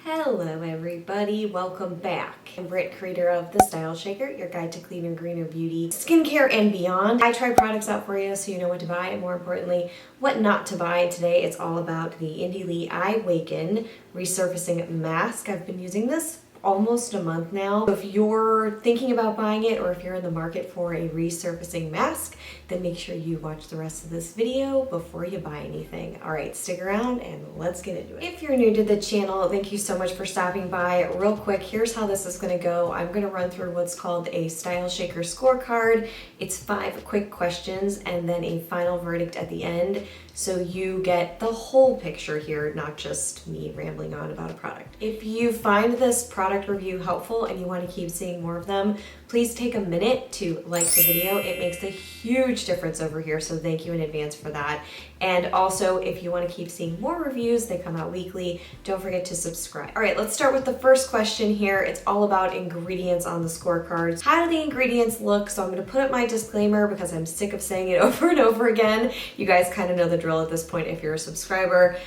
Hello everybody, welcome back. I'm Britt, creator of The Style Shaker, your guide to cleaner, greener beauty, skincare, and beyond. I try products out for you so you know what to buy and more importantly, what not to buy. Today it's all about the Indie Lee I-Waken Resurfacing Mask. I've been using this almost a month now. So if you're thinking about buying it or if you're in the market for a resurfacing mask, then make sure you watch the rest of this video before you buy anything. All right, stick around and let's get into it. If you're new to the channel, thank you so much for stopping by. Real quick, here's how this is gonna go. I'm gonna run through what's called a Style Shaker scorecard. It's 5 quick questions and then a final verdict at the end. So you get the whole picture here, not just me rambling on about a product. If you find this product review helpful and you want to keep seeing more of them, please take a minute to like the video. It makes a huge difference over here, so thank you in advance for that. And also, if you want to keep seeing more reviews, they come out weekly, don't forget to subscribe. All right, let's start with the first question here. It's all about ingredients on the scorecards. How do the ingredients look? So I'm going to put up my disclaimer because I'm sick of saying it over and over again. You guys kind of know the drill at this point if you're a subscriber.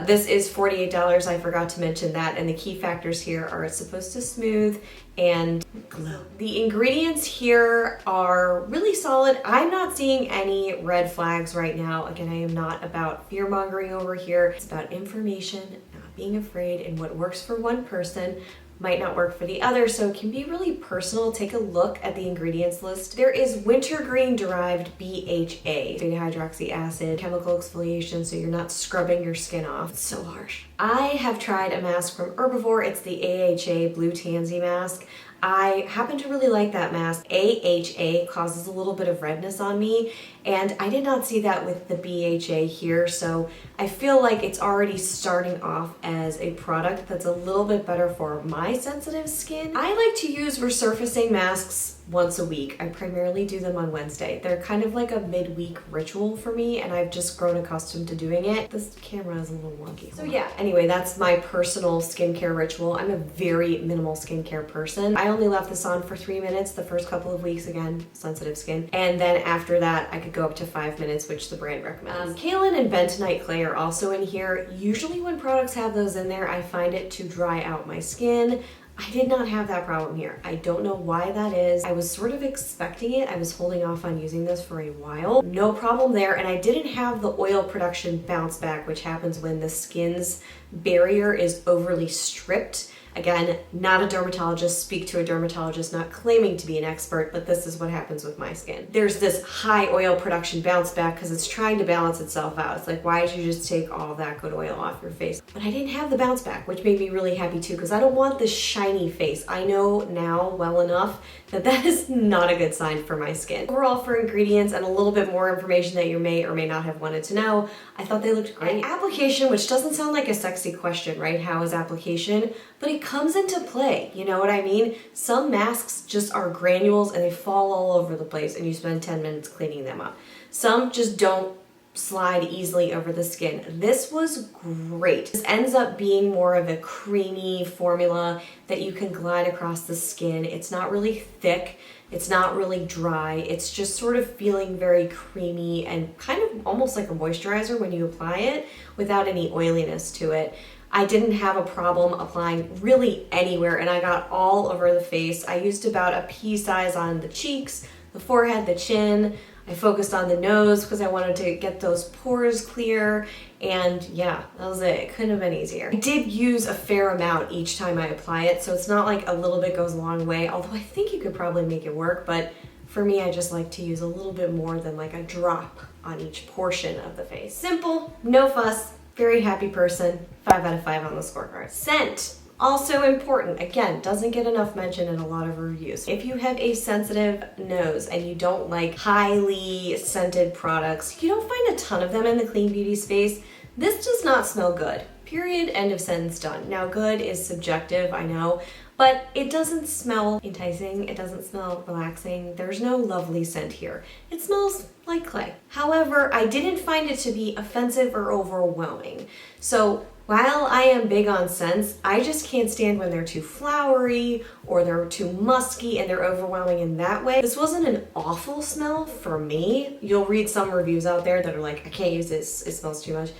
This is $48. I forgot to mention that. And the key factors here are it's supposed to smooth and glow. The ingredients here are really solid. I'm not seeing any red flags right now. Again, I am not about fear mongering over here. It's about information, not being afraid, and what works for one person might not work for the other, so it can be really personal. Take a look at the ingredients list. There is wintergreen derived BHA, beta hydroxy acid, chemical exfoliation, so you're not scrubbing your skin off. It's so harsh. I have tried a mask from Herbivore. It's the AHA Blue Tansy mask. I happen to really like that mask. AHA causes a little bit of redness on me, and I did not see that with the BHA here, so I feel like it's already starting off as a product that's a little bit better for my sensitive skin. I like to use resurfacing masks once a week. I primarily do them on Wednesday. They're kind of like a midweek ritual for me, and I've just grown accustomed to doing it. This camera is a little wonky. So yeah, anyway, that's my personal skincare ritual. I'm a very minimal skincare person. I only left this on for 3 minutes the first couple of weeks, again, sensitive skin. And then after that, I could go up to 5 minutes, which the brand recommends. Kaolin and bentonite clay are also in here. Usually when products have those in there, I find it to dry out my skin. I did not have that problem here. I don't know why that is. I was sort of expecting it. I was holding off on using this for a while. No problem there. And I didn't have the oil production bounce back, which happens when the skin's barrier is overly stripped. Again, not a dermatologist, speak to a dermatologist, not claiming to be an expert, but this is what happens with my skin. There's this high oil production bounce back because it's trying to balance itself out. It's like, why did you just take all that good oil off your face? But I didn't have the bounce back, which made me really happy too, because I don't want this shiny face. I know now well enough that that is not a good sign for my skin. Overall, for ingredients and a little bit more information that you may or may not have wanted to know, I thought they looked great. And application, which doesn't sound like a sexy question, right? How is application? But it comes into play, you know what I mean? Some masks just are granules and they fall all over the place and you spend 10 minutes cleaning them up. Some just don't slide easily over the skin. This was great. This ends up being more of a creamy formula that you can glide across the skin. It's not really thick. It's not really dry. It's just sort of feeling very creamy and kind of almost like a moisturizer when you apply it without any oiliness to it. I didn't have a problem applying really anywhere, and I got all over the face. I used about a pea size on the cheeks, the forehead, the chin. I focused on the nose because I wanted to get those pores clear, and yeah, that was it. It couldn't have been easier. I did use a fair amount each time I apply it, so it's not like a little bit goes a long way, although I think you could probably make it work, but for me, I just like to use a little bit more than like a drop on each portion of the face. Simple, no fuss, very happy person, 5 out of 5 on the scorecard. Scent. Also important, again, doesn't get enough mention in a lot of reviews. If you have a sensitive nose and you don't like highly scented products, you don't find a ton of them in the clean beauty space, this does not smell good. Period, end of sentence, done. Now, good is subjective, I know, but it doesn't smell enticing, it doesn't smell relaxing, there's no lovely scent here. It smells like clay. However, I didn't find it to be offensive or overwhelming. So while I am big on scents, I just can't stand when they're too flowery or they're too musky and they're overwhelming in that way. This wasn't an awful smell for me. You'll read some reviews out there that are like, I can't use this, it smells too much.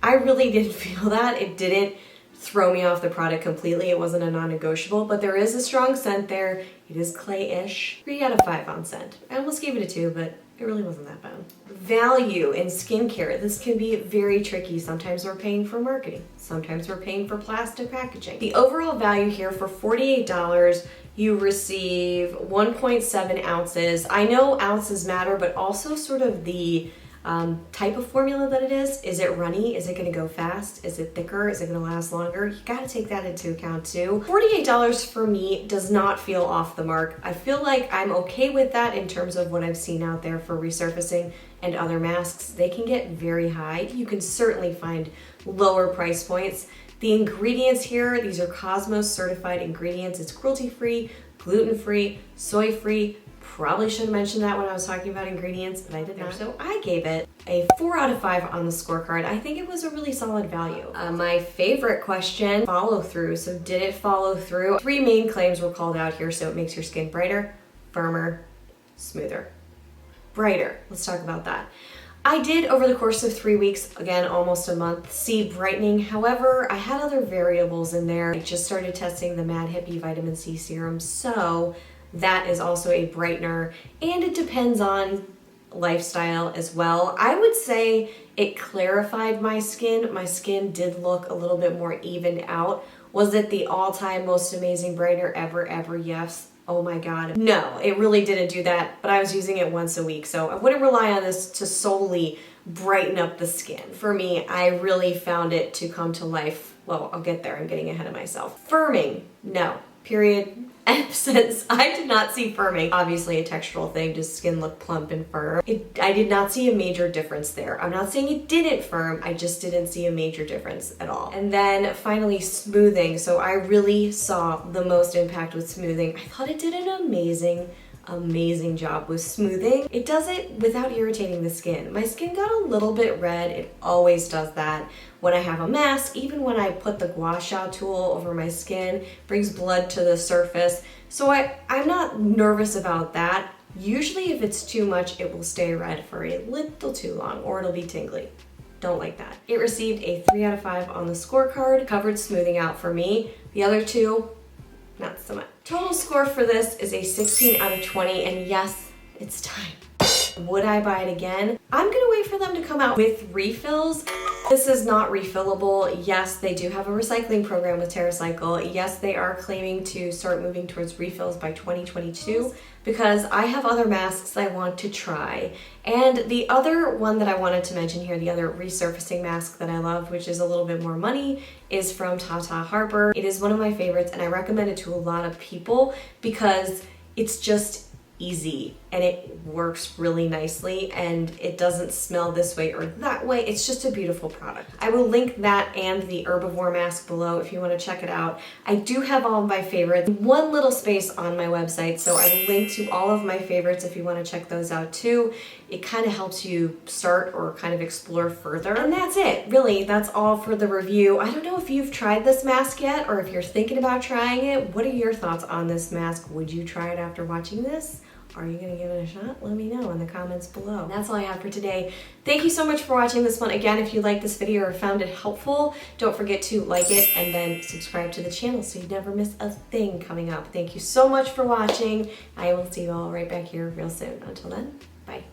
I really didn't feel that. It didn't throw me off the product completely. It wasn't a non-negotiable, but there is a strong scent there. It is clay-ish. 3 out of 5 on scent. I almost gave it a 2, but it really wasn't that bad. Value in skincare. This can be very tricky. Sometimes we're paying for marketing. Sometimes we're paying for plastic packaging. The overall value here for $48, you receive 1.7 ounces. I know ounces matter, but also sort of the type of formula that it is. Is it runny? Is it gonna go fast? Is it thicker? Is it gonna last longer? You gotta take that into account too. $48 for me does not feel off the mark. I feel like I'm okay with that in terms of what I've seen out there for resurfacing and other masks. They can get very high. You can certainly find lower price points. The ingredients here, these are Cosmos certified ingredients. It's cruelty-free, gluten-free, soy-free. Probably should have mentioned that when I was talking about ingredients, but I did not. So I gave it a 4 out of 5 on the scorecard. I think it was a really solid value. My favorite question, follow through. So did it follow through? 3 main claims were called out here. So it makes your skin brighter, firmer, smoother. Brighter, let's talk about that. I did, over the course of 3 weeks, again, almost a month, see brightening. However, I had other variables in there. I just started testing the Mad Hippie Vitamin C Serum, so that is also a brightener, and it depends on lifestyle as well. I would say it clarified my skin. My skin did look a little bit more evened out. Was it the all-time most amazing brightener ever? Yes. Oh my God. No, it really didn't do that, but I was using it once a week, so I wouldn't rely on this to solely brighten up the skin. For me, I really found it to come to life. Well, I'll get there. I'm getting ahead of myself. Firming, no. Period. Since I did not see firming, obviously a textural thing, does skin look plump and firm? I did not see a major difference there. I'm not saying it didn't firm, I just didn't see a major difference at all. And then finally smoothing. So I really saw the most impact with smoothing. I thought it did an amazing job with smoothing. It does it without irritating the skin. My skin got a little bit red. It always does that. When I have a mask, even when I put the gua sha tool over my skin, brings blood to the surface. So I'm not nervous about that. Usually if it's too much, it will stay red for a little too long, or it'll be tingly. Don't like that. It received a 3 out of 5 on the scorecard, covered smoothing out for me. The other two, not so much. Total score for this is a 16 out of 20, and yes, it's time. Would I buy it again? I'm gonna wait for them to come out with refills. This is not refillable. Yes, they do have a recycling program with TerraCycle. Yes, they are claiming to start moving towards refills by 2022 because I have other masks I want to try. And the other one that I wanted to mention here, the other resurfacing mask that I love, which is a little bit more money, is from Tata Harper. It is one of my favorites, and I recommend it to a lot of people because it's just easy and it works really nicely, and it doesn't smell this way or that way. It's just a beautiful product. I will link that and the herbivore mask below if you want to check it out. I do have all of my favorites, one little space on my website, so I will link to all of my favorites if you want to check those out too. It kind of helps you start or kind of explore further. And that's it. Really, that's all for the review. I don't know if you've tried this mask yet, or if you're thinking about trying it. What are your thoughts on this mask? Would you try it after watching this? Are you gonna give it a shot? Let me know in the comments below. And that's all I have for today. Thank you so much for watching this one. Again, if you liked this video or found it helpful, don't forget to like it and then subscribe to the channel so you never miss a thing coming up. Thank you so much for watching. I will see you all right back here real soon. Until then, bye.